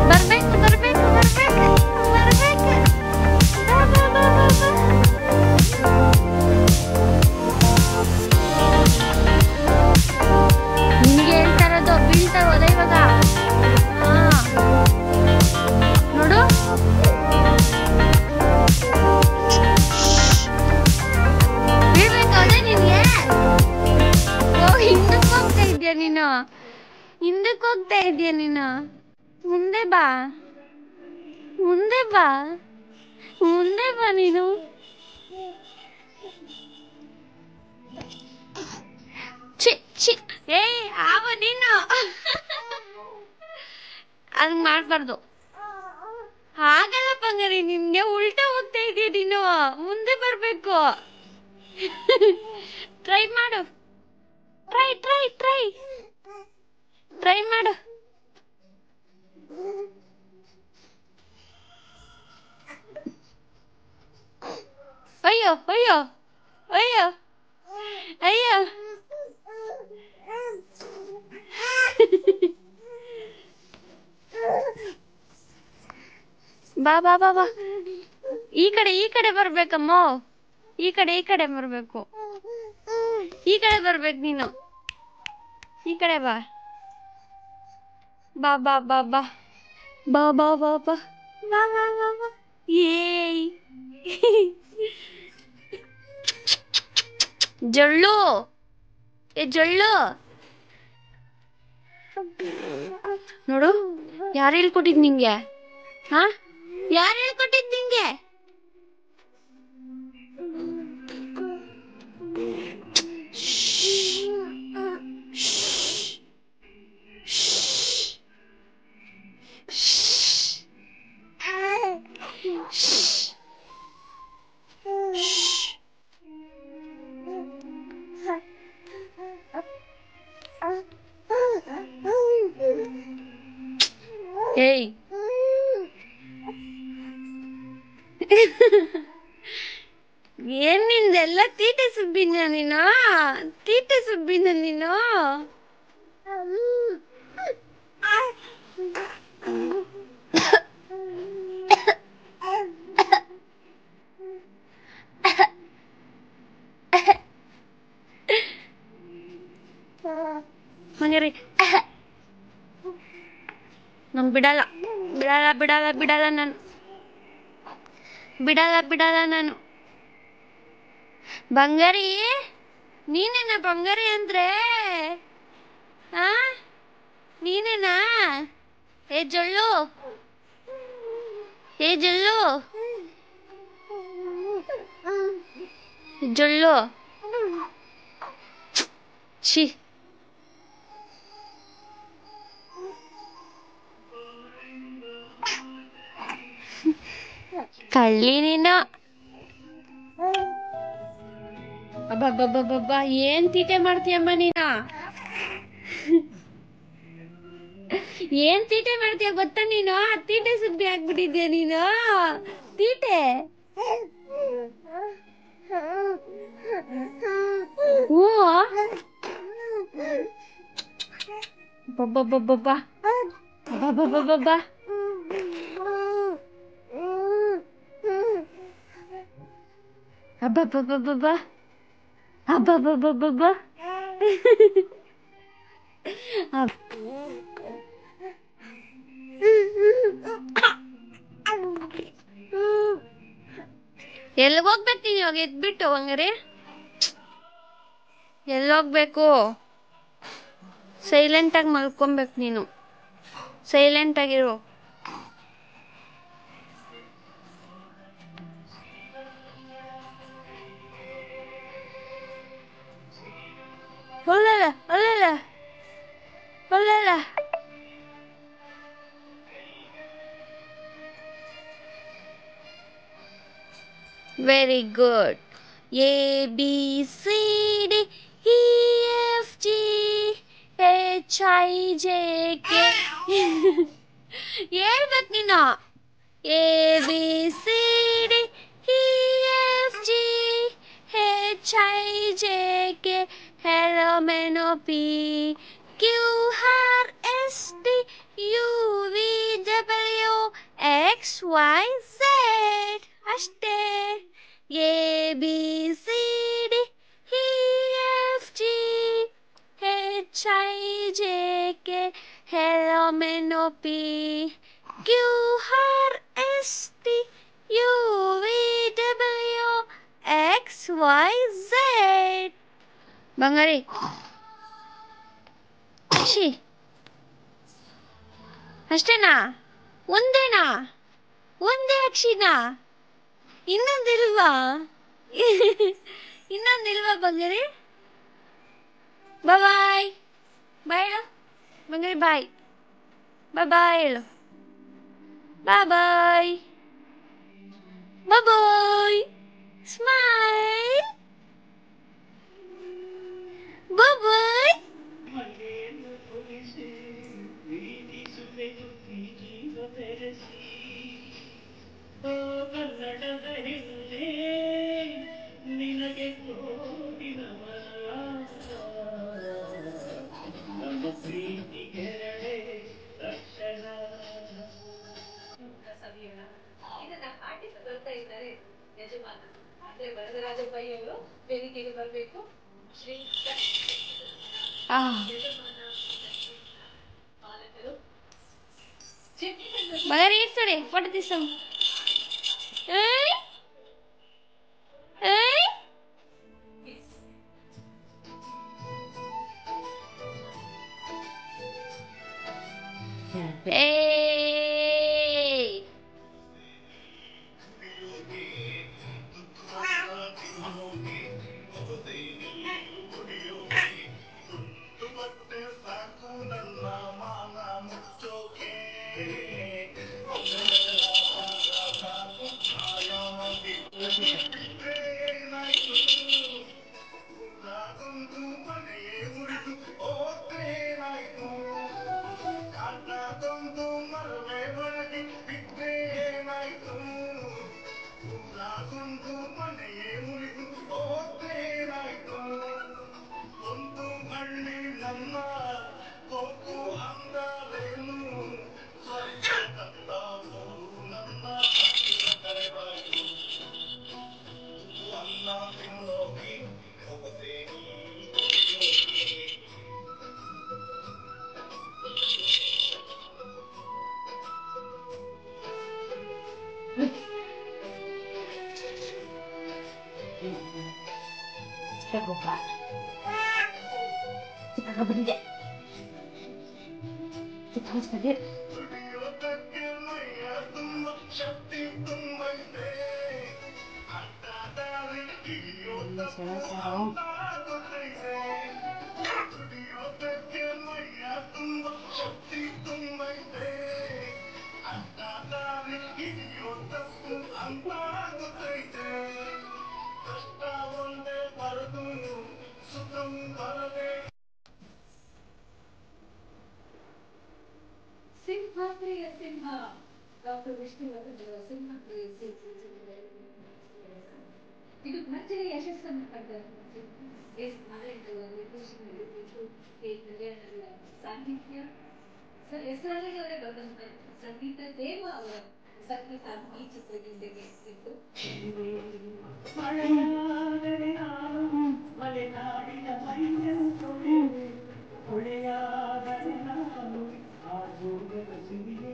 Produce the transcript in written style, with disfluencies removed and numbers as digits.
ಬರ್ಬೇಕು ಬರ್ಬೇಕು ಬರ್ಬೇಕು ಬರ್ಬೇಕು. ಬಾ ಬಾ ಬಾ ಬಾ ಬಾ. ನಿನಗೆ ಹೇಳ್ತಾ ಇರೋದು ಬೀಳ್ತಾವಲ್ಲ ಇವಾಗ. ಹಾ ನೋಡು. ಬೀಳ್ಬೇಕಾದ್ರೆ ನಿನ್ಗೆ. ಓ ಹಿಂದಕ್ಕೆ ಹೋಗ್ತಾ ಇದ್ಯಾ ನೀನು, ಹಿಂದಕ್ಕೆ ಹೋಗ್ತಾ ಇದ್ಯಾ ನೀನು. ಮುಂದೆ ಬಾ, ಮುಂದೆ ಬಾ, ಮುಂದೆ ಬಾ ನೀನು. ಛಿ ಛಿ. ಏಯ್ ಆವ ನೀನು. ಹಂಗ್ ಮಾಡ್ಬಾರ್ದು. ಹಾಗಲ್ಲ ಬಂಗಾರಿ, ನಿನ್ಗೆ ಉಲ್ಟಾ ಹೋಗ್ತಾ ಇದೀಯ ನೀನು. ಮುಂದೆ ಬರ್ಬೇಕು. ಟ್ರೈ ಮಾಡು, ಟ್ರೈ ಟ್ರೈ ಟ್ರೈ ಟ್ರೈ ಮಾಡು. ಅಯ್ಯೋ ಅಯ್ಯೋ ಅಯ್ಯೋ ಅಯ್ಯೋ. ಬಾ ಬಾ ಬಾ ಬಾ. ಈ ಕಡೆ ಬರ್ಬೇಕಮ್ಮ. ಈ ಕಡೆ ಬರ್ಬೇಕು. ಈ ಕಡೆ ಬರ್ಬೇಕು ನೀನು. ಈ ಕಡೆ ಬಾ. ಬಾ ಬಾ ಬಾ ಬಾ ಬಾ ಬಾ ಬಾ ಬಾ ಬಾ ಬಾ ಬಾ ಬಾ. ಏಯ್ ಜೊಳ್ಳು, ಏ ಜೊಳ್ಳು ನೋಡು. ಯಾರು ಹೇಳ್ಕೊಟ್ಟಿದ್ ನಿಂಗೆ? ಹಾ, ಯಾರು ಹೇಳ್ಕೊಟ್ಟಿದ್ ನಿಂಗೆ? ಏಯ್ ಏನ್ ನಿಂದೆಲ್ಲ ತೀಟೆ ಸುಬ್ಬಿನ ನೀನು, ತೀಟೆ ಸುಬ್ಬಿನ ನೀನು. ಮಂಗರಿ ನಾನು ಬಿಡಲ್ಲ ಬಿಡಲ್ಲ ಬಿಡಲ್ಲ ಬಿಡಲ್ಲ ನಾನು ಬಿಡಲ್ಲ ಬಿಡಲ್ಲ ನಾನು. ಬಂಗಾರಿ, ನೀನೇನಾ ಬಂಗಾರಿ ಅಂದ್ರೆ? ಆ ನೀನೇನಾ? ಏ ಜೊಳ್ಳು, ಏ ಜೊಳ್ಳು, ಜೊಳ್ಳು. ಛೀ. ಕಳ್ಳಿ ನೀನು. ಅಬ್ಬಬ್ಬಬ್ಬಬ್ಬ, ಏನ್ ತೀಟೆ ಮಾಡ್ತೀಯಮ್ಮ ನೀನು? ಏನ್ ತೀಟೆ ಮಾಡ್ತೀಯ ಗೊತ್ತಾ ನೀನು? ತೀಟೆ ಸುಬ್ಬಿ ಆಗ್ಬಿಟ್ಟಿದ್ಯಾ ನೀನು, ತೀಟೆ. ಹ್ಞೂ. ಅಬ್ಬಬ್ಬಬ್ಬಬ್ಬ ಅಬ್ಬಬ್ಬಬ್ಬಬ್ಬ. ಅಬ್ಬಬ್ಬಬ್ಬಬ್ಬ ಅಬ್ಬಬ್ಬಬ್ಬಬ್ಬ. ಎಲ್ಲಿಗೋಗ್ಬೇಕು ನೀನು ಇವಾಗ ಎದ್ಬಿಟ್ಟು ಹಂಗಾರೆ? ಎಲ್ಲೋಗ್ಬೇಕು? ಸೈಲೆಂಟಾಗಿ ಮಲ್ಕೊಬೇಕು ನೀನು, ಸೈಲೆಂಟಾಗಿರು. ಒಳ್ಳೆಲ್ಲ ಒಳ್ಳೆಲ್ಲ ಒಳ್ಳೆಲ್ಲ. Very good. A B C D E F G H I J K. ಹೇಳ್ಬೇಕು ನೀನು. A B C D E F H-I-J-K L-M-N-O-P Q-R-S-T-U-V-W-X-Y-Z ಅಷ್ಟೇ A-B-C-D-E-F-G H-I-J-K L-M-N-O-P Q-R-S-T-U-V-W-X-Y-Z ಬಂಗಾರಿ ಖುಷಿ ಅಷ್ಟೇನಾ ಒಂದೇನಾ ಒಂದೇ ಅಕ್ಷಿನಾ ಇನ್ನೊಂದಿಲ್ವಾ ಇನ್ನೊಂದಿಲ್ವಾ ಬಂಗಾರಿ ಬಾಯ್ ಬಾಯ್ ಹೇಳು ಬಂಗಾರಿ ಬಾಯ್ ಬಾಯ್ ಹೇಳು ಬಾಯ್ ಬಾಯ್ ಸ್ಮೈಲ್ ಬಾಯ್ ಕನ್ನಡದ ಹಿಂದೆ ನಿನಗೆ ಕೋರಿನವನ ನಮ್ಮ ಪ್ರೀತಿಗೆರಡೆ ರಕ್ಷಣ ಸವಿಯೋಣ ಇದನ್ನ ಆಟಿಸ ಬರ್ತಾ ಇದ್ದಾರೆ ಯಜಮಾನ ಅಂದ್ರೆ ವರದರಾಜ ಪೈಯವರು ವೇದಿಕೆಗೆ ಬರಬೇಕು ಶ್ರೀ ಯಜಮಾನ ಪಾಲಕರು ಬಂಗಾರಿ ಇರ್ತಾರೆ ಫೋಟೋ తీసాం ಏಯ್ ಏಯ್ ಏಯ್ ಸಿಂಹಾದ್ರಿಯ ಸಿಂಹ ಡಾಕ್ಟರ್ ವಿಷ್ಣುವರ್ಧನ್ ಸಿಂಹ ಇದು ಭರ್ಜರಿ ಯಶಸ್ಸನ್ನು ಕಂಡ ಎಸ್ ನಾರಾಯಣ ನಿರ್ದೇಶನದಲ್ಲಿ ಕೆ ಕಲ್ಯಾಣರ ಸಾಹಿತ್ಯ ಸರ್ ಎಸ್ ನಾರಾಯಣವರೇ ಬರೆದಂತ ಸಂಗೀತ ದೇವ ಅವರ ಸಂಗೀತ ಈ ಚಿತ್ರಗೀತೆಗೆ ಇತ್ತು ಮಲೆನಾಡಿನ ಮೈಯಂತೂ ಹೊಳೆಯಾದರೆ ನಾನು ಆ ಜೋಗದ ಸಿರಿಯೇ